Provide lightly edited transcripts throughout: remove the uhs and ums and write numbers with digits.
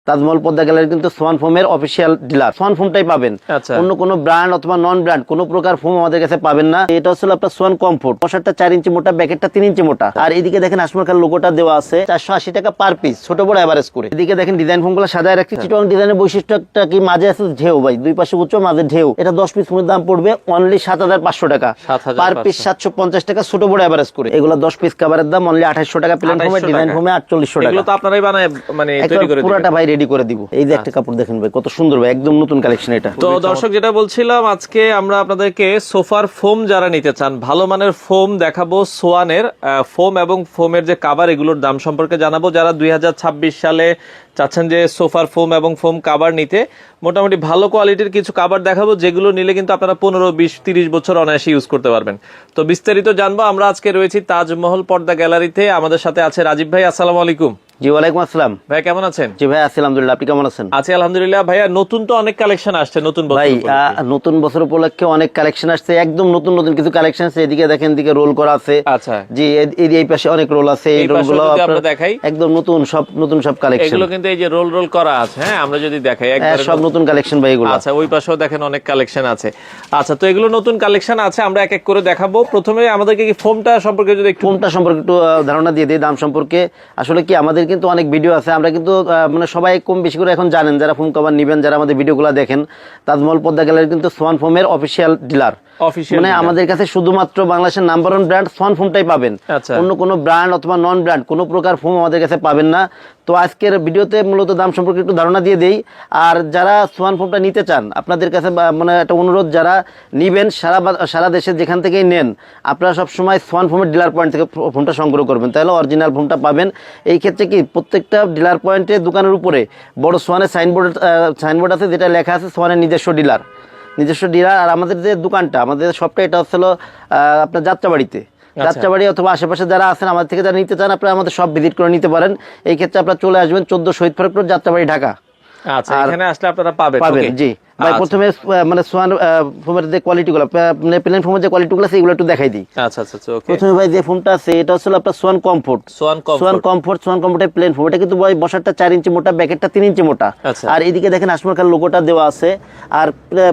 Taj Mahal Padma gallery কিন্তু Schwann ফোমের official dealer. Schwann ফোমটাই পাবেন, অন্য কোনো ব্র্যান্ড অথবা নন ব্র্যান্ড কোনো প্রকার ফোম আমাদের কাছে পাবেন না। এটা হচ্ছে আপনার সোয়ান কমফোর্ট, মশারটা 4 ইঞ্চি মোটা, ব্যাকেটটা 3 ইঞ্চি মোটা। আর এদিকে দেখেন আসমরখার লোগোটা দেওয়া আছে 480 টাকা পার পিস, ছোট বড় এভারেজ করে। এদিকে দেখেন ডিজাইন ফোমগুলো সাজায় রাখছি। চিটং ডিজাইনের বৈশিষ্ট্যটা কি, মাঝে আছে ঢেউ ভাই, দুই পাশে উচ্চ, মাঝে ঢেউ। এটা 10 পিস ফোমের দাম পড়বে অনলি 7500 টাকা পার পিস, 750 টাকা ছোট বড় এভারেজ করে। এগুলো 10 পিস কভারের দাম অনলি 2800 টাকা প্লেন ফোমে, ডিজাইন ফোমে 4800 টাকা। এগুলো তো আপনারাই বানায় মানে তৈরি করে দিবেন? পুরোটা ভাই রেডি করে দিব। এই যে একটা কাপড় দেখেন ভাই, কত সুন্দর ভাই, একদম নতুন কালেকশন এটা। তো দর্শক যেটা বলছিলাম, আজকে আমরা আপনাদেরকে সোফার ফোম যারা নিতে চান, ভালো মানের ফোম দেখাবো। সোয়ানের ফোম এবং ফোমের যে কাভার, এগুলোর দাম সম্পর্কে জানাবো। যারা 2026 সালে চাচ্ছেন যে সোফার ফোম এবং ফোম কাভার নিতে, মোটামুটি ভালো কোয়ালিটির কিছু কাভার দেখাবো, যেগুলো নিলে কিন্তু আপনারা 15, 20, 30 বছর অনায়াসে ইউজ করতে পারবেন। তো বিস্তারিত জানবো। আমরা আজকে রয়েছি তাজমহল পর্দা গ্যালারিতে। আমাদের সাথে আছে রাজীব ভাই। আসসালামু আলাইকুম। জি ওয়ালাইকুম আসসালাম। ভাই কেমন আছেন? জি ভাই আছি আলহামদুলিল্লাহ, আপনি কেমন আছেন? আছি আলহামদুলিল্লাহ। ভাইয়া নতুন তো অনেক কালেকশন আসছে নতুন বছর ভাই, উপলক্ষে। নতুন বছর উপলক্ষে অনেক কালেকশন আসছে, একদম নতুন নতুন কিছু কালেকশন আছে। এদিকে দেখেন, এদিকে রোল করা আছে। আচ্ছা জি, এই পাশে অনেক রোল আছে। এই রোলগুলো আমরা দেখাই, একদম নতুন সব কালেকশন। এগুলো কিন্তু এই যে রোল রোল করা আছে, হ্যাঁ আমরা যদি দেখাই একবার সব নতুন কালেকশন ভাই এগুলো। আচ্ছা, ওই পাশেও দেখেন অনেক কালেকশন আছে। আচ্ছা, তো এগুলো নতুন কালেকশন আছে, আমরা এক এক করে দেখাবো। প্রথমে আমাদেরকে কি ফোমটা সম্পর্কে যদি একটু ধারণা দিয়ে দিই, দাম সম্পর্কে। আসলে কি, আমাদের কিন্তু অনেক ভিডিও আছে, আমরা কিন্তু মানে সবাই কম বেশি করে এখন জানেন, যারা ফোম কভার নিবেন, যারা আমাদের ভিডিওগুলো দেখেন। তাজমহল পদ্মা গ্যালারি কিন্তু সোয়ান ফোমের অফিসিয়াল ডিলার। মানে আমাদের কাছে শুধুমাত্র বাংলাদেশের নাম্বার 1 ব্র্যান্ড সোয়ান ফোমটাই পাবেন, অন্য কোনো ব্র্যান্ড অথবা নন ব্র্যান্ড কোনো প্রকার ফোম আমাদের কাছে পাবেন না। তো আজকের ভিডিওতে মূলত দাম সম্পর্কে একটু ধারণা দিয়ে দেই। আর যারা সোয়ান ফোমটা নিতে চান, আপনাদের কাছে মানে একটা অনুরোধ, যারা নিবেন সারা দেশে যেখান থেকেই নেন, আপনারা সবসময় সোয়ান ফোমের ডিলার পয়েন্ট থেকে ফোনটা সংগ্রহ করবেন, তাহলে অরিজিনাল ফোনটা পাবেন। এই ক্ষেত্রে কি, প্রত্যেকটা ডিলার পয়েন্টে দোকানের উপরে বড় সোয়ানের সাইনবোর্ড আছে, যেটা লেখা আছে সোয়ানের নিজস্ব ডিলার। আর আমাদের যে দোকানটা, আমাদের সবটা, এটা হচ্ছে আপনার যাত্রাবাড়িতে। যাত্রাবাড়ি অথবা আশেপাশে যারা আছেন, আমাদের থেকে যারা নিতে চান, আপনারা আমাদের সব ভিজিট করে নিতে পারেন। এই ক্ষেত্রে আপনারা চলে আসবেন 14 শহীদ ফারুক রোড, যাত্রাবাড়ি, ঢাকা। আচ্ছা, এখানে আসলে আপনারা পাবেন। জি ভাই, প্রথমে মানে সোয়ান ফোমের যে কোয়ালিটিগুলো, মানে প্লেন ফোমের যে কোয়ালিটিগুলো আছে, এগুলো একটু দেখাই দিই। আচ্ছা আচ্ছা, ওকে। প্রথমে ভাই যে ফোমটা আছে, এটা হচ্ছে আপনার সোয়ান কমফোর্ট। সোয়ান কমফোর্টের প্লেন ফোম। এটা কিন্তু ভাই বসারটা 4 ইঞ্চি মোটা, ব্যাকেটটা 3 ইঞ্চি মোটা। আর এদিকে দেখেন আসমরখার লোগোটা দেওয়া আছে। আর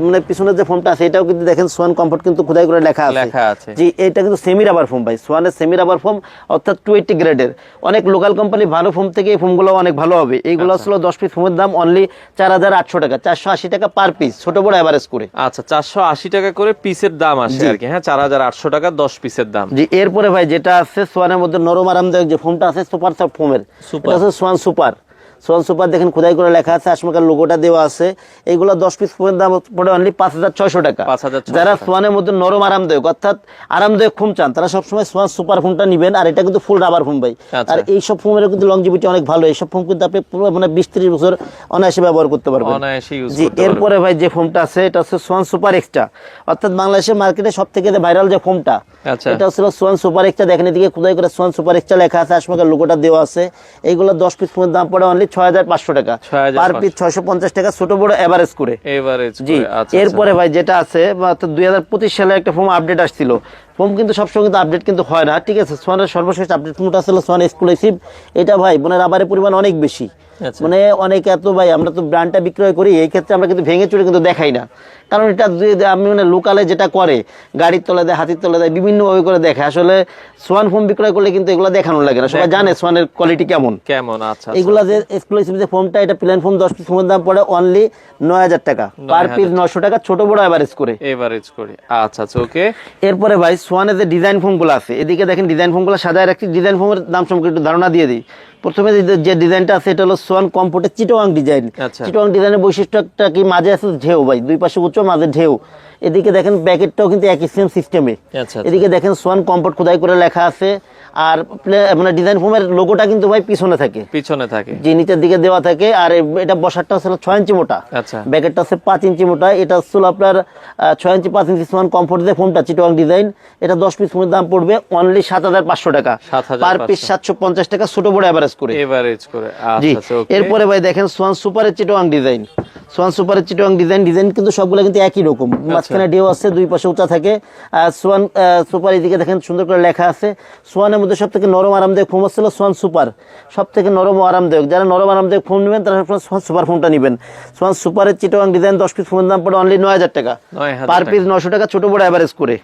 মানে পিছনের যে ফোমটা আছে, এটাও কিন্তু দেখেন সোয়ান কমফোর্ট কিন্তু খোদাই করে লেখা আছে। জি, এটা কিন্তু সেমি রাবার ফোম ভাই, সোয়ানের সেমি রাবার ফোম, অর্থাৎ 280 গ্রেডের। অনেক লোকাল কোম্পানি ভালো ফোম থেকে এই ফোমগুলো অনেক ভালো হবে। এইগুলো আসলে 10 পিস ফোমের দাম অনলি 4800 টাকা, 480 টাকা পার পিস, ছোট বড় এভারেজ করে। আচ্ছা, 480 টাকা করে পিসের দাম আসে আর কি। হ্যাঁ, 4800 টাকা 10 পিসের দাম। জি, এরপরে ভাই যেটা আছে সোয়ানের মধ্যে নরম আরামদায়ক যে ফোমটা আছে, সুপার সফট ফোমের, এটা আছে সোয়ান সুপার। দেখেন খোদাই করে লেখা আছে, আসমরখার লোগোটা দেওয়া আছে। এইগুলো 10 পিস ফোমের দাম পড়ে অনলি 5600 টাকা। যারা সোয়ানের মধ্যে নরম আরামদায়ক, অর্থাৎ আরামদায়ক ফোম চান, তারা সবসময় সোয়ান সুপার ফোমটা নিবেন। আর এটা কিন্তু ফুল রাবার ফোম ভাই। আর এইসব ফোমের কিন্তু লংজিভিটি অনেক ভালো। এইসব ফোম কিন্তু আপনি মানে 20-30 বছর অনায়াসে ব্যবহার করতে পারবেন। জি, এরপরে ভাই যে ফোমটা আছে, এটা হচ্ছে সোয়ান সুপার এক্সট্রা, অর্থাৎ বাংলাদেশের মার্কেটে সব থেকে ভাইরাল যে ফোমটা, এটা হচ্ছে সোয়ান সুপার এক্সট্রা। দেখেন এদিকে খোদাই করে সোয়ান সুপার এক্সট্রা লেখা আছে, আসমরখার লোগোটা দেওয়া আছে। এইগুলো 10 পিস ফোমের দাম পড়ে অনলি 6500 টাকা পার পিস, 650 টাকা ছোট বড় এভারেজ করে। জি, এরপরে ভাই যেটা আছে, 2025 সালে একটা ফোম আপডেট আসছিল। ফোম কিন্তু সবসময় কিন্তু আপডেট কিন্তু হয় না, ঠিক আছে। সোয়ানের সর্বশেষ আপডেট ফোমটা ছিল সোয়ান এক্সক্লুসিভ। এটা ভাই মানে রাবারের পরিমাণ অনেক বেশি, মানে অনেক এত ভাই, আমরা তো ব্র্যান্ডটা বিক্রয় করি, এই ক্ষেত্রে আমরা কিন্তু ভেঙে চুরে কিন্তু দেখাই না। কারণ এটা আমি মানে লোকালে যেটা করে, গাড়ির তলে দেয়, হাতির তলে দেয়, বিভিন্ন ভাবে করে দেখে। আসলে সোয়ান ফোম বিক্রয় করলে কিন্তু এগুলো দেখানো লাগে না, সবাই জানে সোয়ানের কোয়ালিটি কেমন। আচ্ছা, এগুলা যে এক্সক্লুসিভ যে ফোমটা, এটা প্লেন ফোম 10 পিস ফোমের দাম পড়ে অনলি 9000 টাকা পার পিস, 900 টাকা ছোট বড় এভারেজ করে। আচ্ছা, ওকে। এরপরে ভাই সোয়ানের যে ডিজাইন ফোম গুলো আছে, এদিকে দেখেন ডিজাইন ফোম গুলো সাজায় রাখছি। ডিজাইন ফোমের দাম সম্পর্কে একটু ধারণা দিয়ে দিই। প্রথমে যে ডিজাইনটা আছে, এটা হলো সোয়ান কমফোর্টের চিটং ডিজাইন। চিটং ডিজাইনের বৈশিষ্ট্যটা কি, মাঝে আছে ঢেউ ভাই, দুই পাশে উচ্চ, মাঝে ঢেউ। এদিকে দেখেন ব্যাকেটটাও কিন্তু একই সেম সিস্টেমে। এদিকে দেখেন সোয়ান কমফোর্ট খোদাই করে লেখা আছে। আর মানে ডিজাইন ফোমের লোগোটা কিন্তু ভাই পিছনে থাকে, যে নিচের দিকে দেওয়া থাকে। আর এটা বসারটা হচ্ছে 6 ইঞ্চি মোটা, ব্যাকেটটা হচ্ছে 5 ইঞ্চি মোটা। এটা হচ্ছে আপনার 6 ইঞ্চি 5 ইঞ্চি সোয়ান কমফোর্ট যে ফোমটা, চিটং ডিজাইন। এটা 10 পিস ফোমের দাম পড়বে অনলি 7500 টাকা পার পিস, 750 টাকা ছোট বড় এভারেজ করে। জি, এরপরে ভাই দেখেন সোয়ান সুপারের চিটং ডিজাইন। সোয়ান সুপারের চিটং ডিজাইন কিন্তু সবগুলো কিন্তু একই রকম, মাঝখানে ঢেউ আছে, দুই পাশে উঁচা থাকে। আর সোয়ান সুপার এদিকে দেখেন সুন্দর করে লেখা আছে। সোয়ানের মধ্যে সব থেকে নরম আরামদায়ক ফোম হচ্ছিল সোয়ান সুপার, সব থেকে নরম ও আরামদায়ক। যারা নরম আরামদায়ক ফোম নেবেন তারা সোয়ান সুপার ফোমটা নেবেন। সোয়ান সুপারের চিটং ডিজাইন 10 পিস ফোমের দাম পড়ে অনলি 9000 টাকা, পার পিস 900 টাকা, ছোট বড় এভারেজ করে।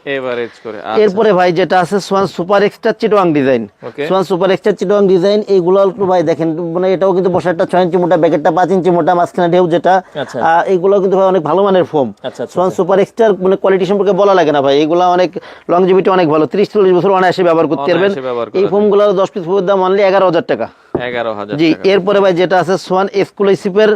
এরপরে ভাই যেটা আছে সোয়ান সুপার এক্সট্রা চিটং ডিজাইন, সোয়ান সুপার এক্সট্রা চিটং ডিজাইন, এইগুলো ভাই দেখেন মানে এটাও কিন্তু বসারটা 6 ইঞ্চি মোটা, ব্যাকেটটা 5 ইঞ্চি মোটা, মাঝখানে ঢেউ যেটা, এইগুলো কিন্তু ভাই অনেক ভালো মানের ফোম। সোয়ান সুপার এক্সট্রা মানে কোয়ালিটি সম্পর্কে বলা লাগে না ভাই, এগুলো অনেক লংজিভিটি অনেক ভালো, 30-40 বছর অনায়াসে ব্যবহার করতে পারবেন। এই ফোমগুলো 10 পিস ফোমের দাম অনলি 11000 টাকা। 11,000 জি। এরপরে ভাই যেটা আছে সোয়ান এক্সক্লুসিভের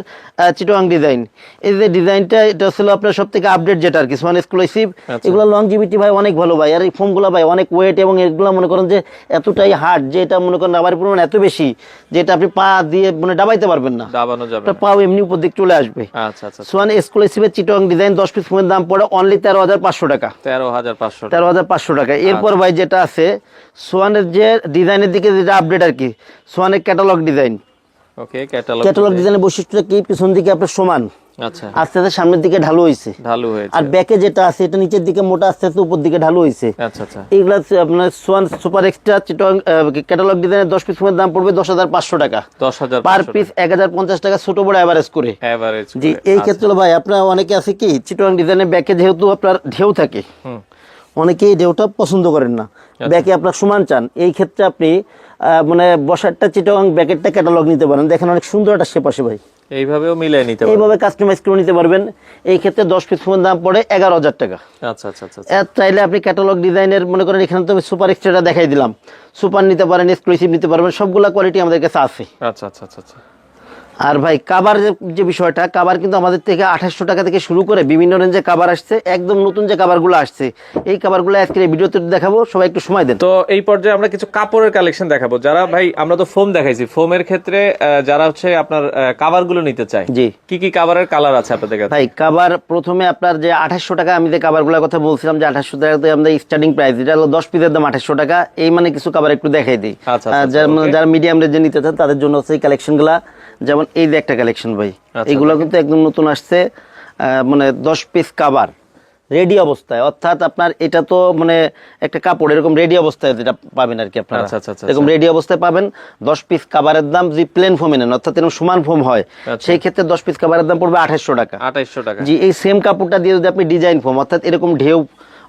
চিটং ডিজাইন, এই যে ডিজাইনটা এটা হলো আপনার সবথেকে আপডেট যেটা আর কি, সোয়ান এক্সক্লুসিভ। এগুলো লংজিভিটি ভাই অনেক ভালো ভাই, আর এই ফোমগুলো ভাই অনেক ওয়েট, এবং এগুলো মনে করেন যে এতটাই হার্ড যে এটা মনে করেন রাবারের পরিমাণ এত বেশি যে এটা আপনি পা দিয়ে মানে ডাবাইতে পারবেন না, দাবানো যাবে না, পাও এমনি উপর দিক চলে আসবে। আচ্ছা আচ্ছা। সোয়ান এক্সক্লুসিভের চিটং ডিজাইন 10 পিস ফোমের দাম পড়ে অনলি 13,500 টাকা, 13,500 টাকা। এরপর ভাই যেটা আছে সোয়ানের যে ডিজাইনের দিকে যেটা আপডেট আর কি, সোয়ানের ক্যাটালগ ডিজাইন। ওকে, ক্যাটালগ ডিজাইনের বৈশিষ্ট্যটা কি, পিছন দিকে আপনার সমান, আচ্ছা, আস্তে আস্তে সামনের দিকে ঢালু হয়েছে, আর ব্যাকে যেটা আছে এটা নিচের দিকে মোটা, আস্তে আস্তে উপর দিকে ঢালু হয়েছে। আচ্ছা আচ্ছা। এইগুলা আপনার সোয়ান সুপার এক্সট্রা চিটং ক্যাটালগ ডিজাইনের 10 পিস ফোমের দাম পড়বে 10,500 টাকা, 10,000 পার পিস 1050 টাকা, ছোট বড় এভারেজ করে। জি। এই ক্ষেত্রে ভাই আপনার অনেকে আছে কি চিটং ডিজাইনের ব্যাকে যেহেতু আপনার ঢেউ থাকে, অনেকেই ঢেউটা পছন্দ করেন না, ব্যাকে আপনার সমান চান, এই ক্ষেত্রে আপনি মানে বসারটা চিটং ব্যাকেটটা ক্যাটালগ নিতে পারেন, দেখেন অনেক সুন্দর একটা শেপ আসে ভাই, এইভাবেও মিলাই নিতে পারবেন, এইভাবে কাস্টমাইজ করে নিতে পারবেন। এই ক্ষেত্রে 10 পিস ফোনের দাম পড়ে 11,000 টাকা। আচ্ছা আচ্ছা আচ্ছা। চাইলে আপনি ক্যাটালগ ডিজাইনের মনে করেন এখানে তো আমি সুপার এক্সট্রাটা দেখাই দিলাম, সুপার নিতে পারেন, এক্সক্লুসিভ নিতে পারবেন, সবগুলা কোয়ালিটি আমাদের কাছে আছে। আচ্ছা আচ্ছা আচ্ছা। আর ভাই কাবার যে বিষয়টা, কাবার কিন্তু আমাদের থেকে 2800 টাকা থেকে শুরু করে বিভিন্ন রেঞ্জে কাবার আসছে, একদম নতুন যে কাবারগুলো আসছে এই কাবারগুলো আজকে এই ভিডিওতে দেখাবো, সবাই একটু সময় দেন। তো এই পর্যায়ে আমরা কিছু কাপড়ের কালেকশন দেখাবো। যারা ভাই আমরা তো ফোম দেখাইছি, ফোমের ক্ষেত্রে যারা হচ্ছে আপনার কাভারগুলো নিতে চায়, জি, কি কি কাভারের কালার আছে আপনাদের কাছে? ভাই কাবার প্রথমে আপনার যে 2800 টাকা, আমি যে কাবারগুলোর কথা বলছিলাম যে 2800 টাকাতে আমাদের স্টার্টিং প্রাইস, এটা হলো 10 পিসের দাম 2800 টাকা। এই মানে কিছু কাবার একটু দেখাই দিই, যারা মিডিয়াম রেঞ্জে নিতে চান তাদের জন্য হচ্ছে এই কালেকশনগুলা। যেমন এই যে একটা কালেকশন ভাই, এগুলো কিন্তু একদম নতুন আসছে, মানে 10 পিস কাবার রেডি অবস্থায়, অর্থাৎ আপনার এটা তো মানে একটা কাপড় এরকম রেডি অবস্থায় যেটা পাবেন আর কি আপনারা, এরকম রেডি অবস্থায় পাবেন। 10 পিস কাবারের দাম যদি প্লেন ফোমে নেন, অর্থাৎ এরকম সমান ফোম হয়, সেই ক্ষেত্রে 10 পিস কাবারের দাম পড়বে 2800 টাকা। 2800 টাকা। জি। এই সেম কাপড়টা দিয়ে যদি আপনি ডিজাইন ফোম, অর্থাৎ এরকম ঢেউ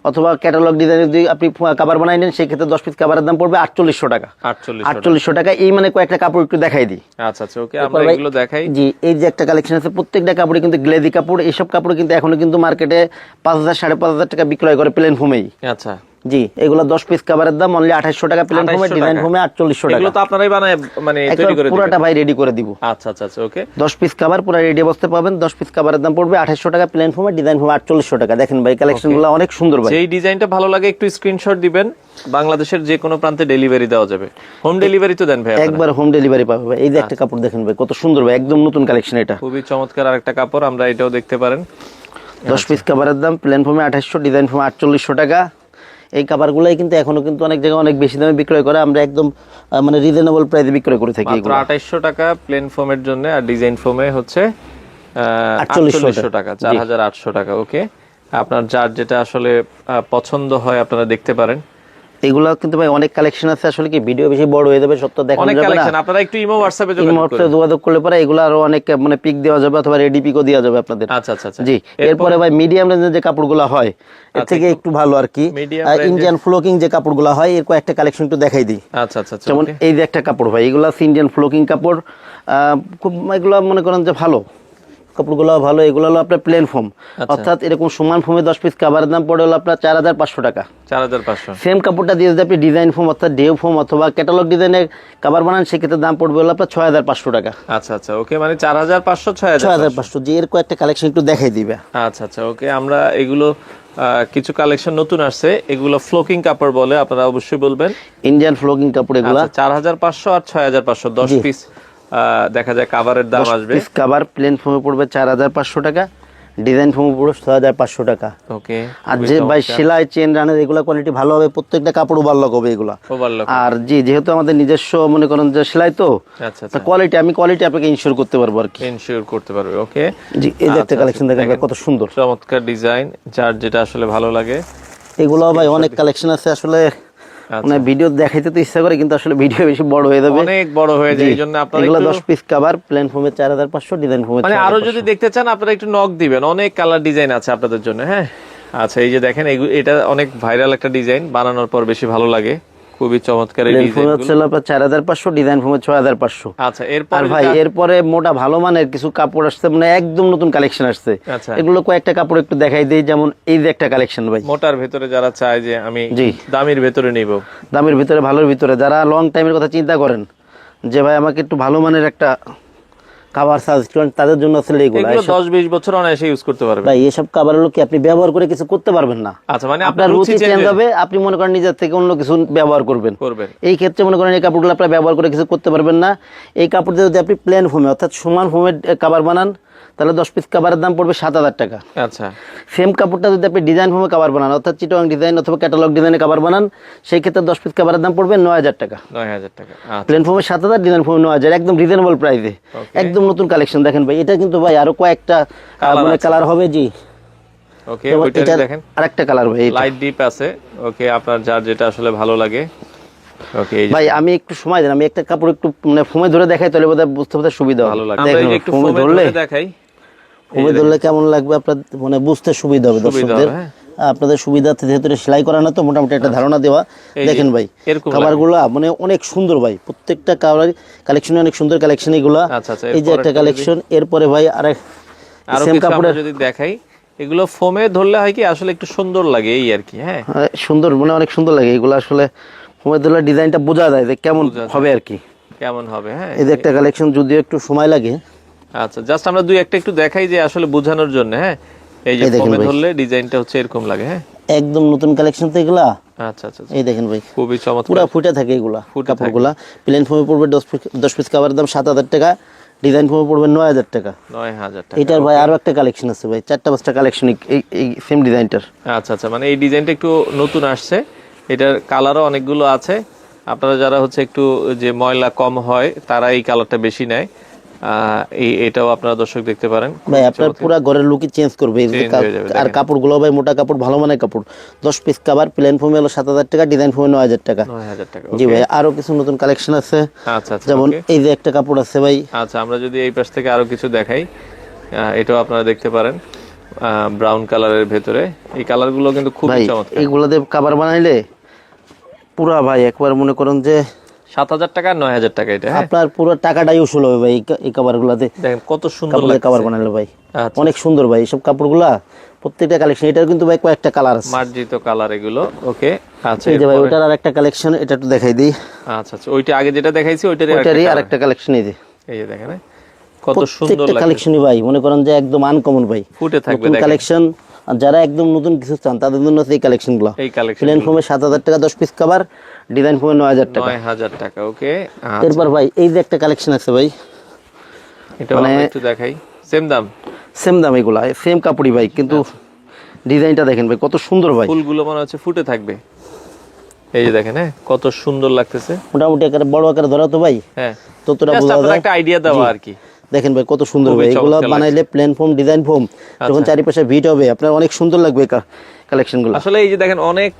অথবা ক্যাটালগ ডিজাইনের যদি আপনি কাবার বানাই নেন, সেই ক্ষেত্রে 10 পিস কাবারের দাম পড়বে 4800 টাকা। 4800 টাকা। এই মানে কয়েকটা কাপড় একটু দেখাই দিই। আচ্ছা আচ্ছা, ওকে, আমরা এগুলো দেখাই। জি। এই যে একটা কালেকশন আছে, প্রত্যেকটা কাপড়ে কিন্তু গ্লেজি কাপড়, এইসব কাপড় কিন্তু এখনো কিন্তু মার্কেটে 5000 5,500 টাকা বিক্রয় করে প্লেন ফোমেই। আচ্ছা। জি। এগুলো 10 পিস কাভারের দাম অনলি 2800 টাকা, প্লেন ফোমে, ডিজাইন ফোমে 4800 টাকা। এগুলো তো আপনারাই বানায় মানে তৈরি করে দিবেন? পুরোটা ভাই রেডি করে দিব। আচ্ছা আচ্ছা আচ্ছা, ওকে। 10 পিস কাভার পুরো রেডি অবস্থায় পাবেন, 10 পিস কাভারের দাম পড়বে 2800 টাকা, প্লেন ফোমে, ডিজাইন ফোমে 4800 টাকা। দেখেন ভাই কালেকশনগুলো অনেক সুন্দর ভাই। যেই ডিজাইনটা ভালো লাগে একটু স্ক্রিনশট দিবেন, বাংলাদেশের যে কোনো প্রান্তে ডেলিভারি দেওয়া যাবে। হোম ডেলিভারি তো দেন ভাই? একবার হোম ডেলিভারি পাবে ভাই। এই যে একটা কাপড় দেখেন ভাই, কত সুন্দর ভাই, একদম নতুন কালেকশন, এটা খুবই চমৎকার আরেকটা কাপড়, আমরা এটাও দেখতে পারেন। 10 পিস কাভারের দাম প্লেন ফোমে 2800, ডিজাইন ফোমে 4800 টাকা। এই কাভারগুলাই কিন্তু এখনো কিন্তু অনেক জায়গায় অনেক বেশি দামে বিক্রয় করে, আমরা একদম মানে রিজনেবল প্রাইসে বিক্রয় করে থাকি। মাত্র 2800 টাকা প্লেন ফোমের জন্য, আর ডিজাইন ফোমে হচ্ছে 4800 টাকা, 4800 টাকা। ওকে, আপনার যার যেটা আসলে পছন্দ হয় আপনারা দেখতে পারেন। এগুলো কিন্তু ভাই অনেক কালেকশন আছে, আসলে কি ভিডিও বেশি বড় হয়ে যাবে, সত্য দেখানো যাবে না। আপনারা একটু ইমো হোয়াটসঅ্যাপে যোগাযোগ করলে পরে এগুলো আরো অনেক মানে পিক দেওয়া যাবে, অথবা রেডি পিকও দেওয়া যাবে আপনাদের। আচ্ছা আচ্ছা আচ্ছা। জি। এরপরে ভাই মিডিয়াম রেঞ্জের যে কাপড়গুলো হয় এর থেকে একটু ভালো আর কি, ইন্ডিয়ান ফ্লোকিং যে কাপড়গুলো হয়, এর কয়েকটা কালেকশন একটু দেখাই দিই। আচ্ছা আচ্ছা। যেমন এই যে একটা কাপড় ভাই, এগুলো ইন্ডিয়ান ফ্লোকিং কাপড়, খুব এগুলো মনে করেন যে ভালো কাপড়গুলো, ভালো। এগুলো হলো আপনার প্লেন ফোম, অর্থাৎ এরকম সমান ফোমে 10 পিস কাভারের দাম পড়ে হলো আপনার 4500 টাকা। 4500। সেম কাপড়টা দিয়ে যদি আপনি ডিজাইন ফোম অর্থাৎ ডেউ ফোম অথবা ক্যাটালগ ডিজাইনের কাভার বানান, সেক্ষেত্রে দাম পড়বে হলো আপনার 6500 টাকা। আচ্ছা আচ্ছা, ওকে, মানে 4500 6500। জি। এর কয়েকটা কালেকশন একটু দেখাই দিবে। আচ্ছা আচ্ছা, ওকে। আমরা এগুলো কিছু কালেকশন নতুন আসছে, এগুলো ফ্লোকিং কাপড় বলে, আপনারা অবশ্যই বলবেন। ইন্ডিয়ান ফ্লোকিং কাপড় এগুলো 4500 আর 6500, 10 পিস দেখা যায় কাভারের দাম আসবে। পিস কাভার প্লেন ফোমে পড়বে 4500 টাকা, ডিজাইন ফোম পুরো 6500 টাকা। ওকে, আর যে ভাই সেলাই চেন রানের এগুলা কোয়ালিটি ভালো হবে, প্রত্যেকটা কাপড় ওভারলক হবে এগুলা। ওভারলক। আর জি যেহেতু আমাদের নিজস্ব মনে করেন যে সেলাই তো, আচ্ছা আচ্ছা, কোয়ালিটি আপনাকে ইনশিওর করতে পারবো আর কি। ইনশিওর করতে পারবে। ওকে জি এই যে একটা কালেকশন দেখেন ভাই, কত সুন্দর চমৎকার ডিজাইন, যার যেটা আসলে ভালো লাগে। এগুলো ভাই অনেক কালেকশন আছে আসলে, মানে ভিডিও দেখাইতে তো ইচ্ছা করে কিন্তু আসলে ভিডিও বেশি বড় হয়ে যাবে, অনেক বড় হয়ে যায়, এইজন্য আপনারা এগুলো একটু 10 পিস কভার প্লেন ফোমে 4500, ডিজাইন ফোমে মানে আরো যদি দেখতে চান আপনারা একটু নক দিবেন, অনেক কালার ডিজাইন আছে আপনাদের জন্য। হ্যাঁ আচ্ছা, এই যে দেখেন এটা অনেক ভাইরাল একটা ডিজাইন, বানানোর পর বেশি ভালো লাগে, খুবই চমৎকার এই ডিজাইন। হচ্ছে 4500, ডিজাইন ফোমে 6500। আচ্ছা, এরপর আর ভাই এরপরে মোটা ভালো মানের কিছু কাপড় আসছে, মানে একদম নতুন কালেকশন আসছে। আচ্ছা, এগুলো কয়েকটা কাপড় একটু দেখাই দেই, যেমন এই যে একটা কালেকশন ভাই, মোটার ভিতরে যারা চায় যে আমি দামের ভিতরে নিব, দামের ভিতরে ভালোর ভিতরে, যারা লং টাইমের কথা চিন্তা করেন যে ভাই আমাকে একটু ভালো মানের একটা কাভার সাজেস্ট করেন, তাদের জন্য আসলে এগুলো 10-20 বছর অনায়াসে ইউজ করতে পারবেন ভাই। এসব কাভার হলো কি আপনি ব্যবহার করে কিছু করতে পারবেন না। আচ্ছা, মানে আপনার রুচি চেঞ্জ হবে, আপনি মনে করেন নিজের থেকে অন্য কিছু ব্যবহার করবেন। এই ক্ষেত্রে মনে করেন এই কাপড়গুলো আপনি ব্যবহার করে কিছু করতে পারবেন না। এই কাপড় দিয়ে যদি আপনি প্লেন ফোমে অর্থাৎ সমান ফোমের কাভার বানান, তাহলে 10 পিস কাভারের দাম পড়বে 7000 টাকা। আচ্ছা, সেম কাপড়টা যদি আপনি ডিজাইন ফোমে কাভার বানান, অর্থাৎ চিটং ডিজাইন অথবা ক্যাটালগ ডিজাইনে কাভার বানান, সেই ক্ষেত্রে 10 পিস কাভারের দাম পড়বে 9000 টাকা। 9000 টাকা। প্লেন ফোমে 7000, ডিজাইন ফোমে 9000, একদম রিজনেবল প্রাইসে, একদম নতুন কালেকশন। দেখেন ভাই এটা কিন্তু ভাই আরো কয়েকটা মানে কালার হবে। জি ওকে, ওইটা দেখেন আরেকটা কালার ভাই, লাইট ডিপ আছে। ওকে, আপনার যার যেটা আসলে ভালো লাগে। ওকে ভাই আমি একটু সময় দেন, আমি একটা কাপড় একটু মানে ফোমে ধরে দেখাই, তাহলে বোধহয় বুঝতে সুবিধা ভালো হবে। লাগে। আমরা এই যে একটু ফোমে ধরে দেখাই, ফোমে ধরলে কেমন লাগবে আপনার মানে বুঝতে সুবিধা হবে দর্শকদের, আপনাদের সুবিধার্থে, যেহেতু সেলাই করা না তো মোটামুটি একটা ধারণা দেওয়া। দেখেন ভাই কাভারগুলো মানে অনেক সুন্দর ভাই, প্রত্যেকটা কাভার কালেকশন অনেক সুন্দর কালেকশন এগুলা। এই যে একটা কালেকশন, এরপরে ভাই আরো সেম কাপড়ের যদি দেখাই, এগুলো ফোমে ধরলে হয় কি আসলে একটু সুন্দর লাগে এই আর কি। হ্যাঁ সুন্দর, মানে অনেক সুন্দর লাগে এগুলো আসলে ফোমে ধরলে ডিজাইনটা বোঝা যায় যে কেমন হবে আর কি, কেমন হবে। হ্যাঁ এই যে একটা কালেকশন, যদিও একটু সময় লাগে। আচ্ছা, জাস্ট আমরা দুই একটা একটু দেখাই যে আসলে বোঝানোর জন্য। হ্যাঁ এই যে ফোমে ধরলে ডিজাইনটা হচ্ছে এরকম লাগে। হ্যাঁ একদম নতুন কালেকশন তো এগুলা। আচ্ছা আচ্ছা, এই দেখেন ভাই খুবই চমৎকার, পুরো ফুটে থাকে এগুলা কাপড়গুলা। প্লেন ফোমে পড়বে 10 পিস কাভারের দাম 7000 টাকা, ডিজাইন ফোমে পড়বে 9000 টাকা। 9000 টাকা। এটার ভাই আরো একটা কালেকশন আছে ভাই, 4-5টা কালেকশন এই সেম ডিজাইনটার। আচ্ছা আচ্ছা, মানে এই ডিজাইনটা একটু নতুন আসছে, এটার কালারও অনেকগুলো আছে। আপনারা যারা হচ্ছে একটু যে ময়লা কম হয় তারা এই কালারটা বেশি নেয়। এটাও আপনারা দর্শক দেখতে পারেন ভাই, আপনার পুরো ঘরের লুকই চেঞ্জ করবে। আর কাপড়গুলো ভাই মোটা কাপড়, ভালো মানের কাপড়। 10 পিস কভার প্লেন ফোমে হলো 7000 টাকা, ডিজাইন ফোমে 9000 টাকা। 9000 টাকা। জি ভাই আরো কিছু নতুন কালেকশন আছে। আচ্ছা আচ্ছা, যেমন এই যে একটা কাপড় আছে ভাই। আচ্ছা, আমরা যদি এই পাশ থেকে আরো কিছু দেখাই, এটাও আপনারা দেখতে পারেন ব্রাউন কালারের ভেতরে। এই কালারগুলো কিন্তু খুব চমৎকার। এইগুলো দিয়ে কভার বানাইলে পুরা ভাই একবার মনে করেন যে 7000 টাকা 9000 টাকা, এটা আপনার পুরো টাকাটাই উসুল হবে ভাই। এই কভারগুলোতে দেখেন কত সুন্দর লাগে কভার বানাইলে ভাই, অনেক সুন্দর ভাই এইসব কাপড়গুলা। প্রত্যেকটা কালেকশন, এটার কিন্তু ভাই কয়েকটা কালার আছে, মার্জিত কালার এগুলো। ওকে আচ্ছা, এই যে ভাই ওটার আরেকটা কালেকশন, এটা একটু দেখাই দিই। আচ্ছা আচ্ছা, ওইটা আগে যেটা দেখাইছি ওইটারই আরেকটা কালেকশন। এই যে এই যে দেখেন কত সুন্দর লাগে কালেকশনই ভাই, মনে করেন যে একদম আনকমন ভাই, ফুটে থাকবে কালেকশন। আর যারা একদম নতুন কিছু চান তাদের জন্য এই কালেকশনগুলো। এই কালেকশন প্লেন ফোমে 7000 টাকা 10 পিস কভার, ডিজাইন ফোমে 9000 টাকা। 9000 টাকা। ওকে এরপর ভাই এই যে একটা কালেকশন আছে ভাই, এটা আমরা একটু দেখাই। সেম দাম এগুলা সেম কাপড়ই ভাই, কিন্তু ডিজাইনটা দেখেন ভাই কত সুন্দর ভাই, ফুলগুলো মনে হচ্ছে ফুটে থাকবে। এই যে দেখেন কত সুন্দর লাগতেছে, মোটামুটি আকারে বড় আকারে ধরা তো ভাই। হ্যাঁ ততটা বোঝা যায়, একটা আইডিয়া দেওয়া আর কি। দেখেন ভাই কত সুন্দর ভাই, এগুলো বানাইলে প্লেন ফোম, ডিজাইন ফোম, যখন চারিপাশে ভিট হবে আপনার অনেক সুন্দর লাগবে কালেকশনগুলো। আসলে এই যে দেখেন অনেক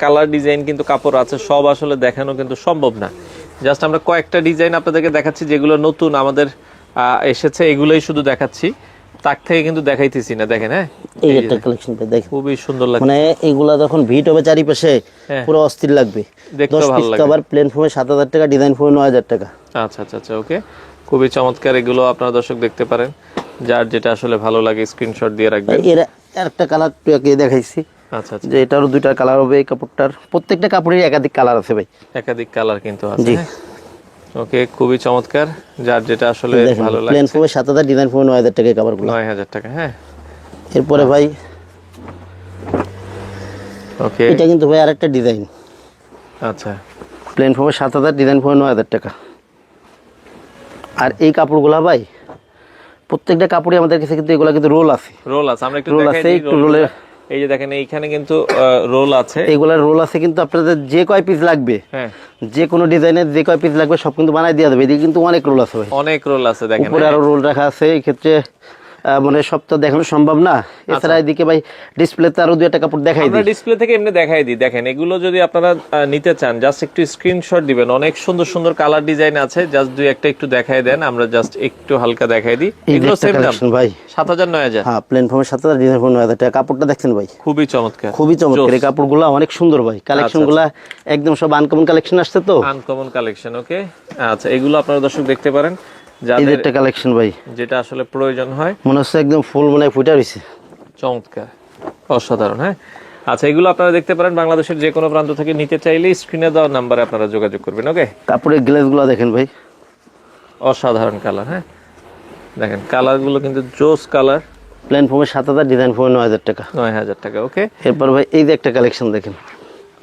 কালার ডিজাইন কিন্তু কাপড় আছে, সব আসলে দেখানো কিন্তু সম্ভব না। জাস্ট আমরা কয়েকটা ডিজাইন আপনাদেরকে দেখাচ্ছি যেগুলো নতুন আমাদের এসেছে, এগুলোই শুধু দেখাচ্ছি, তাক থেকে কিন্তু দেখাইতেছি না। দেখেন এই একটা কালেকশন দেখেন খুবই সুন্দর লাগে, মানে এগুলা যখন ভিট হবে চারিপাশে পুরো অস্থির লাগবে। দেখতে ভালো লাগে। কভার প্লেন ফোমে 7000 টাকা, ডিজাইন ফোমে 9000 টাকা। আচ্ছা আচ্ছা আচ্ছা, ওকে খুবই চমৎকার। এগুলো আপনারা দর্শক দেখতে পারেন, যার যেটা আসলে ভালো লাগে স্ক্রিনশট দিয়ে রাখবেন। এর আরেকটা কালার দেখাইছি। আচ্ছা আচ্ছা, যে এটারও দুইটা কালার হবে এই কাপড়টার, প্রত্যেকটা কাপড়ের একাধিক কালার আছে ভাই, একাধিক কালার কিন্তু আছে। ওকে খুবই চমৎকার, যার যেটা আসলে ভালো লাগে। প্লেন ফোমে 7000, ডিজাইন ফোমে 9000 টাকা কাপড়গুলো। 9000 টাকা। হ্যাঁ এরপরে ভাই ওকে, এটা কিন্তু ভাই আরেকটা ডিজাইন। আচ্ছা, প্লেন ফোমে 7000, ডিজাইন ফোমে 9000 টাকা। আর এই কাপড়গুলা ভাই প্রত্যেকটা কাপড়ে আমাদের কাছে কিন্তু এগুলা কিন্তু রোল আছে। রোল আছে, আমরা একটু রোল দেখাই আছে, দিই একটু রোলগুলো। রোলের এই যে দেখেন এইখানে কিন্তু রোল আছে। এগুলার রোল আছে কিন্তু আপনাদের যে কয় পিস লাগবে, হ্যাঁ, যে কোনো ডিজাইনের যে কয় পিস লাগবে সব কিন্তু বানাই দেওয়া যাবে। এদিকে কিন্তু অনেক রোল আছে ভাই, অনেক রোল আছে দেখেন। উপরে আরো রোল রাখা আছে। এই ক্ষেত্রে মানে সব তো দেখানো সম্ভব না। এছাড়া এদিকে ভাই ডিসপ্লেতে আরো 2-1 কাপড় দেখাই আমরা দিই। ডিসপ্লে থেকে এমনি দেখাই দিই। দেখেন এগুলো যদি আপনারা নিতে চান জাস্ট একটু স্ক্রিনশট দিবেন। অনেক সুন্দর সুন্দর কালার ডিজাইন আছে, জাস্ট 2-1টা একটু দেখাই দেন, আমরা জাস্ট একটু হালকা দেখাই দিই। এই এগুলো একটা সেম দাম কালেকশন ভাই, 7,000 9,000। হ্যাঁ প্লেন ফর্মের 7,000, ডিজাইন ফর্ম 9,000 টাকা। কাপড়টা দেখছেন ভাই, খুবই চমৎকার, খুবই চমৎকার। এই কাপড়গুলো অনেক সুন্দর ভাই, কালেকশনগুলো একদম সব আনকমন কালেকশন আসছে তো। Uncommon collection. ওকে, আচ্ছা এগুলো আপনারা দর্শক দেখতে পারেন এই যাদের একটা কালেকশন ভাই, যেটা আসলে প্রয়োজন হয়। মনে হচ্ছে একদম ফুল মনে ফুটে রয়েছে, চমৎকার, অসাধারণ। হ্যাঁ, আচ্ছা এগুলো আপনারা দেখতে পারেন। বাংলাদেশের যে কোনো প্রান্ত থেকে নিতে চাইলে স্ক্রিনে দেওয়া নাম্বারে আপনারা যোগাযোগ করবেন। ওকে, কাপড়ের গ্লেজগুলো দেখেন ভাই, অসাধারণ কালার। হ্যাঁ দেখেন কালারগুলো কিন্তু জোস কালার। প্লেন ফর্মের 7,000, ডিজাইন ফর্মে 9,000 টাকা। 9,000 টাকা। ওকে, এরপর ভাই এই যে একটা কালেকশন দেখেন,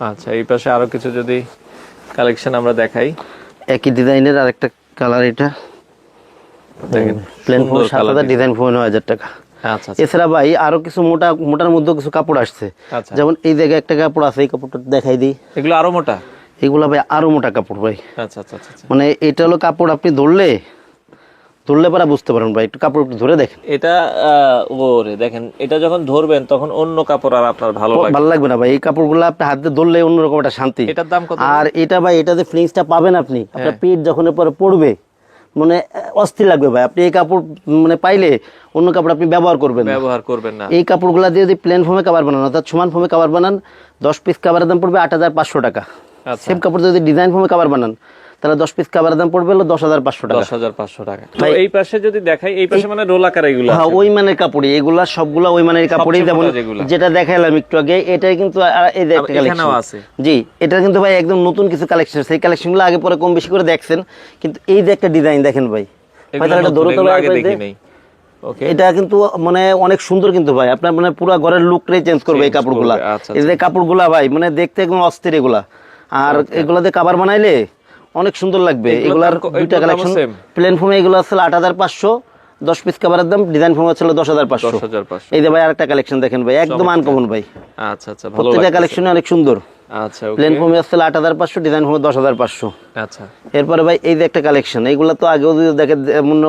আচ্ছা এই পাশে আরো কিছু যদি কালেকশন আমরা দেখাই। একই ডিজাইনের আরেকটা কালার, এটা দেখেন প্লেন ফর্মের 7,000, ডিজাইন ফর্মে 9,000 টাকা। আচ্ছা এছাড়া ভাই আরো কিছু মোটার মধ্যে কিছু কাপড় আসছে, আচ্ছা, যেমন এই জায়গায় একটা কাপড় আছে, এই কাপড়টা দেখাই দিই। এগুলো আরো মোটা। এগুলা ভাই আরো মোটা কাপড় ভাই, আচ্ছা আচ্ছা আচ্ছা। মানে এটা হলো কাপড়, আপনি ধরলে পরে বুঝতে পারবেন ভাই। একটু কাপড় একটু ধরে দেখেন, এটা ওরে দেখেন, এটা যখন ধরবেন তখন অন্য কাপড় আর আপনার ভালো লাগবে। ভালো লাগবে না ভাই। এই কাপড়গুলো আপনি হাতে ধরলে অন্যরকম একটা শান্তি। এটার দাম কত? আর এটা ভাই, এটা যে ফিলিংসটা পাবেন আপনি, আপনার পিঠ যখন পরে পড়বে মানে অস্থির লাগবে ভাই। আপনি এই কাপড় মানে পাইলে অন্য কাপড় আপনি ব্যবহার করবেন না। এই কাপড়গুলা দিয়ে যদি প্লেন ফর্মে কাভার বানান, অর্থাৎ সমান ফর্মে কাভার বানান, 10 পিস কাভারের দাম পড়বে 8,500 টাকা। সেম কাপড় যদি ডিজাইন ফর্মে কাভার বানান, তাহলে 10 পিস কাভারের দাম পড়বে হলো 10,500 টাকা। 10,500 টাকা। তো এই পাশে যদি দেখাই, এই পাশে মানে রোল আকার এগুলো হ্যাঁ, ওই মানের কাপড়ই এগুলা, সবগুলা ওই মানের কাপড়ই। যেমন যেটা দেখাইলাম একটু আগে, এটাই কিন্তু এই যে একটা কালেকশন আছে। জি, এটা কিন্তু ভাই একদম নতুন কিছু কালেকশন। সেই কালেকশনগুলো আগে পরে কম বেশি করে দেখছেন, কিন্তু এই যে একটা ডিজাইন দেখেন ভাই, এটা কিন্তু মানে অনেক সুন্দর কিন্তু ভাই। আপনার মানে পুরো ঘরের লুকটাই চেঞ্জ করবে এই কাপড়গুলা। এই যে কাপড়গুলা ভাই মানে দেখতে একদম অস্থির এগুলা, আর এগুলাতে কাভার বানাইলে অনেক সুন্দর লাগবে। এগুলার দুইটা কালেকশন। প্লেন ফর্মে এগুলো আছে 8,500, 10 পিস কাভারের দাম, ডিজাইন ফর্মে ছিল 10,500। এই যে ভাই আরেকটা কালেকশন দেখেন ভাই, একদম আনকমন ভাই। আচ্ছা আচ্ছা, ভালো প্রত্যেকটা কালেকশন অনেক সুন্দর। আচ্ছা, প্লেন ফর্মে আছে 8,500, ডিজাইন ফর্মে 10,500। আচ্ছা, এরপরে ভাই এই যে একটা কালেকশন, এইগুলা তো আগেও যদি দেখে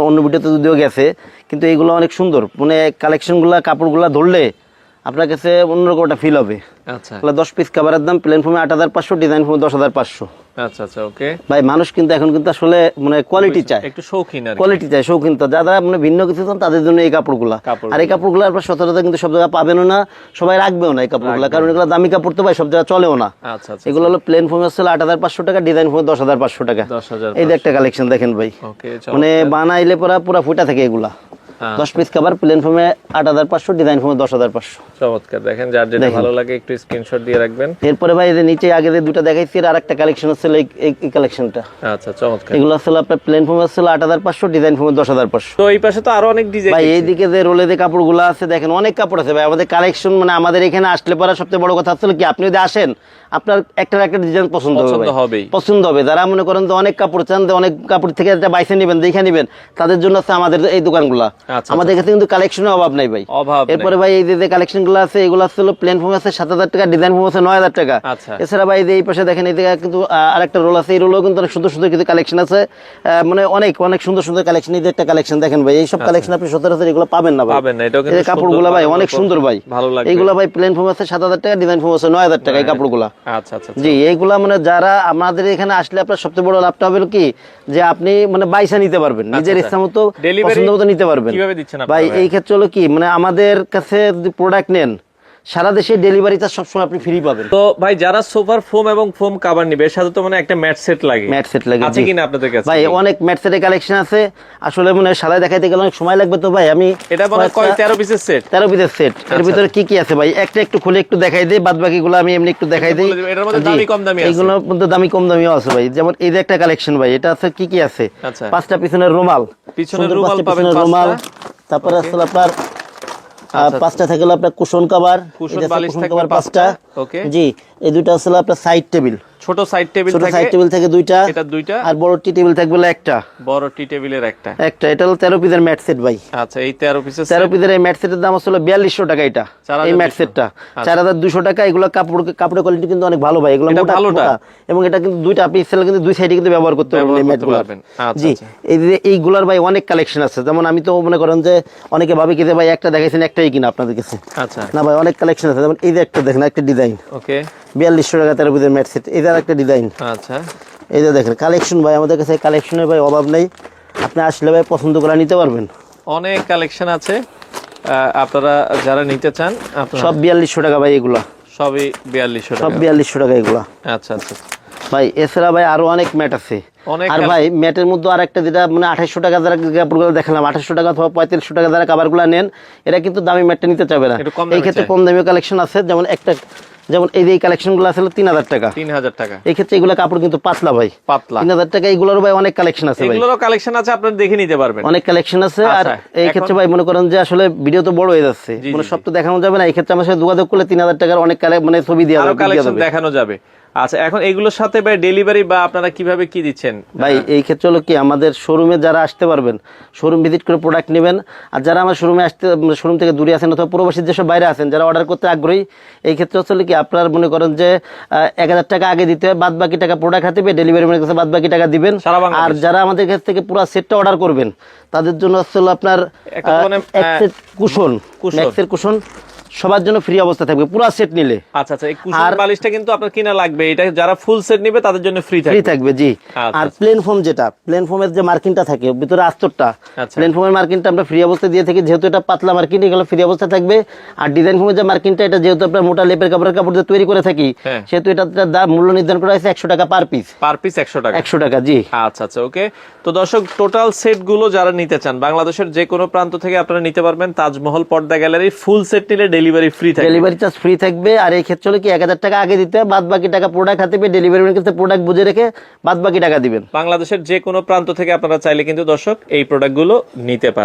অন্য ভিডিওতে যদিও গেছে, কিন্তু এইগুলো অনেক সুন্দর। মানে কালেকশনগুলা কাপড়গুলা ধরলে আপনার কাছে অন্যরকম একটা ফিল হবে। আচ্ছা 10 পিস কাভারের দাম, প্লেন ফর্মে 8,500, ডিজাইন ফর্মে 10,500। আচ্ছা আচ্ছা, ওকে ভাই মানুষ কিন্তু এখন কিন্তু আসলে মানে কোয়ালিটি চায়, একটু শৌখিন আর কোয়ালিটি চায়, শৌখিন। তো যারা মানে ভিন্ন কিছু চান তাদের জন্য এই কাপড়গুলা। আর এই কাপড়গুলো আপনার সচরাচর কিন্তু সব জায়গায় পাবেনও না, সবাই রাখবেও না এই কাপড়গুলা, কারণ এগুলো দামি কাপড় তো ভাই, সব জায়গায় চলেও না। আচ্ছা আচ্ছা, এগুলো হলো প্লেন ফর্মে আছে 8,500 টাকা, ডিজাইন ফর্মে 10,500 টাকা। 10,000। এই যে একটা কালেকশন দেখেন ভাই, ওকে মানে বানাইলে পুরা ফুটা থাকে এগুলা। 10 পিস কাভার, প্লেন ফর্মে 8,500, ডিজাইন ফর্মে 10,500। চমৎকার। দেখেন যার যেটা ভালো লাগে একটু স্ক্রিনশট দিয়ে রাখবেন। এরপরে ভাই এই যে নিচে আগে যে দুটো দেখাইছি, আর আরেকটা কালেকশন আছে এই কালেকশনটা। আচ্ছা চমৎকার। এগুলো আসলে আপনার প্লেন ফর্মে আছে 8,500, ডিজাইন ফর্মে 10,500। তো এই পাশে তো আরো অনেক ডিজাইন ভাই এইদিকে যে রোলে যে কাপড়গুলো আছে দেখেন, অনেক কাপড় আছে ভাই। আমাদের কালেকশন মানে আমাদের এখানে আসলে পরে সবচেয়ে বড় কথা হচ্ছে কি, আপনি যদি আসেন আপনার একটা ডিজাইন পছন্দ হবে। যারা মনে করেন যে অনেক কাপড় চান, অনেক কাপড় থেকে একটা বাইসে নেবেন, দেখে নেবেন, তাদের জন্য আছে আমাদের এই দোকানগুলা। আমাদের কাছে কিন্তু কালেকশনের অভাব নাই ভাই। এরপরে ভাই এই যে কালেকশন গুলো আছে, এগুলো আসলে প্লেন ফর্ম আছে 7,000 টাকা, ডিজাইন ফর্ম আছে 9,000 টাকা। এছাড়া ভাই এই পাশে দেখেন, এই জায়গায় কিন্তু আরেকটা রোল আছে, এই রোলও কিন্তু অনেক সুন্দর সুন্দর কিছু কালেকশন আছে, মানে অনেক সুন্দর সুন্দর কালেকশন। এই যে একটা কালেকশন দেখেন ভাই, এইসব কালেকশন আপনি সচরাচর এগুলো পাবেন না ভাই। এই কাপড়গুলো ভাই অনেক সুন্দর ভাই, এইগুলো ভাই প্লেন ফর্ম আছে 7,000 টাকা, ডিজাইন ফর্ম আছে 9,000 টাকা এই কাপড়গুলো। আচ্ছা আচ্ছা, জি এইগুলা মানে যারা আমাদের এখানে আসলে আপনার সবচেয়ে বড় লাভটা হবে কি, যে আপনি মানে বাইসা নিতে পারবেন, নিজের ইচ্ছা মতো পছন্দ মতো নিতে পারবেন ভাই। এই ক্ষেত্রে হলো কি, মানে আমাদের কাছে যদি প্রোডাক্ট নেন, সারা দেশে ডেলিভারি চার্জ সবসময় আপনি ফ্রি পাবেন। তো ভাই যারা সোফার ফোম এবং ফোম কভার নিবে, সাথে তো মানে একটা ম্যাট সেট লাগে। আছে কিনা আপনাদের কাছে? ভাই অনেক ম্যাট সেটের কালেকশন আছে। আসলে মানে সাদা দেখাইতে গেলে অনেক সময় লাগবে, তো ভাই আমি এটা মানে 13 পিসের সেট। 13 পিসের সেট। এর ভিতরে কি কি আছে ভাই একটা একটু খুলে একটু দেখাই দেই, বাদ বাকিগুলো আমি এমনি একটু দেখাই দেই। এটার মধ্যে দামি কম দামি আছে, এইগুলোর মধ্যে দামি কম দামিও আছে ভাই। যেমন এই যে একটা কালেকশন ভাই, এটা আছে কি কি আছে, 5টা পিছনের রুমাল, পিছনের রুমাল পাবেন 5টা। তারপরে আছে আপনার 5টা থাকলো আপনার কুশন কভার, কুশন বালিশ থাকবে 5টা। জি এই দুটো আছে আপনার সাইড টেবিল, ছোট সাইড টেবিল ছোট থাকে, সাইড টেবিল থেকে দুইটা, এটা দুইটা, আর বড় টি টেবিল থাকবে হলো একটা, বড় টি টেবিলের একটা। এটা হলো 13 পিসের ম্যাট সেট ভাই। আচ্ছা, এই 13 পিসের 13 পিসের এই ম্যাট সেটের দাম আসলে 4200 টাকা। এটা এই ম্যাট সেটটা 4200 টাকা। এগুলো কাপড়ের কোয়ালিটি কিন্তু অনেক ভালো ভাই, এগুলো মোটা মোটা, এবং এটা কিন্তু দুইটা আপনি সেল কিন্তু দুই সাইডে কিন্তু ব্যবহার করতে পারবেন এই ম্যাটগুলো। জি, এই যে এইগুলার ভাই অনেক কালেকশন আছে। যেমন আমি তো মনে করেন যে অনেকে ভাবে কি যে ভাই একটা দেখাইছেন একটাই কিনা আপনাদের কাছে। আচ্ছা, না ভাই, অনেক কালেকশন আছে। যেমন এই যে একটা দেখেন, একটা ডিজাইন, ওকে, 4200 টাকা 13 পিসের ম্যাট সেট। এটার একটা ডিজাইন। আচ্ছা, এই যে দেখেন কালেকশন ভাই, আমাদের কাছে কালেকশনের ভাই অভাব নেই। আপনি আসলে ভাই পছন্দ করে নিতে পারবেন। অনেক কালেকশন আছে, আপনারা যারা নিতে চান সব 4200 টাকা ভাই। এগুলা সবই 4200 টাকা, সব 4200 টাকা এগুলা। আচ্ছা আচ্ছা ভাই এছাড়া ভাই আরো অনেক ম্যাট আছে। আর ভাই ম্যাটের মধ্যে আর একটা যেটা মানে 2800 টাকা যারা কাপড়গুলো দেখালাম, 2800 টাকা অথবা 3500 টাকা যারা কাভারগুলো নেন, এরা কিন্তু দামি ম্যাটটা নিতে চাবে না। এই ক্ষেত্রে কম দামি কালেকশন আছে। যেমন একটা, যেমন এই যে কালেকশনগুলো আছে 3000 টাকা, 3000 টাকা। এই ক্ষেত্রে এগুলো কাপড় কিন্তু পাতলা ভাই, পাতলা 3000 টাকা। এগুলোর ভাই অনেক কালেকশন আছে ভাই, এগুলোরও কালেকশন আছে, আপনারা দেখে নিতে পারবেন, অনেক কালেকশন আছে। আর এই ক্ষেত্রে ভাই মনে করেন যে আসলে ভিডিও তো বড় হয়ে যাচ্ছে, মানে সব তো দেখানো যাবে না। এই ক্ষেত্রে আমার সাথে যোগাযোগ করলে 3000 টাকার অনেক মানে ছবি দেওয়া যাবে, কালেকশন দেখানো যাবে। আচ্ছা, এখন এগুলোর সাথে ভাই ডেলিভারি বা আপনারা কিভাবে কি দিচ্ছেন? ভাই এই ক্ষেত্রে হলো কি, আমাদের শোরুমে যারা আসতে পারবেন, শোরুম ভিজিট করে প্রোডাক্ট নেবেন। আর যারা আমার শোরুমে আসতে, শোরুম থেকে দূরে আছেন অথবা প্রবাসী যেসব বাইরে আছেন, যারা অর্ডার করতে আগ্রহী, এই ক্ষেত্রে হচ্ছে কি আপনার মনে করেন যে 1000 টাকা আগে দিতে হয়, বাদ বাকি টাকা প্রোডাক্ট হাতে পেয়ে ডেলিভারি ম্যানের কাছে বাদ বাকি টাকা দিবেন। আর যারা আমাদের কাছ থেকে পুরো সেটটা অর্ডার করবেন, তাদের জন্য হচ্ছে আপনার কুশন, ম্যাক্সের কুশন সবার জন্য ফ্রি অবস্থা থাকবে পুরো সেট নিলে। আচ্ছা আচ্ছা, এই কুশন বালিশটা কিন্তু আপনার কিনা লাগবে, এটা যারা ফুল সেট নেবে তাদের জন্য ফ্রি থাকবে। জি, আর প্লেন ফোম, যেটা প্লেন ফোমের যে মার্কিংটা থাকে ভিতরে আস্তরটা, প্লেন ফোমের মার্কিংটা আমরা ফ্রি অবস্থা দিয়ে থাকি, যেহেতু এটা পাতলা মার্কিং, এগুলো ফ্রি অবস্থা থাকবে। আর ডিজাইন ফোমের যে মার্কিংটা, এটা যেহেতু আপনার মোটা লেপের কাপড় দিয়ে তৈরি করে থাকি, সেহেতু এটা দাম মূল্য নির্ধারণ করা হয়েছে 100 টাকা পার পিস। 100 টাকা, 100 টাকা। জি, আচ্ছা আচ্ছা, ওকে। তো দর্শক, টোটাল সেট গুলো যারা নিতে চান বাংলাদেশের যে কোনো প্রান্ত থেকে আপনারা নিতে পারবেন। তাজমহল পর্দা গ্যালারি ফুল সেট নিলে ডেলিভারি ফ্রি থাকবে, ডেলিভারি চার্জ ফ্রি থাকবে। আর এই ক্ষেত্রে হলো কি 1000 টাকা আগে দিতে হয়, বাদ বাকি টাকা প্রোডাক্ট হাতে পেয়ে ডেলিভারি ম্যানের কাছে প্রোডাক্ট বুঝে রেখে বাদ বাকি টাকা দিবেন। বাংলাদেশের যে কোনো প্রান্ত থেকে আপনারা চাইলে কিন্তু দর্শক এই প্রোডাক্টগুলো নিতে পারেন।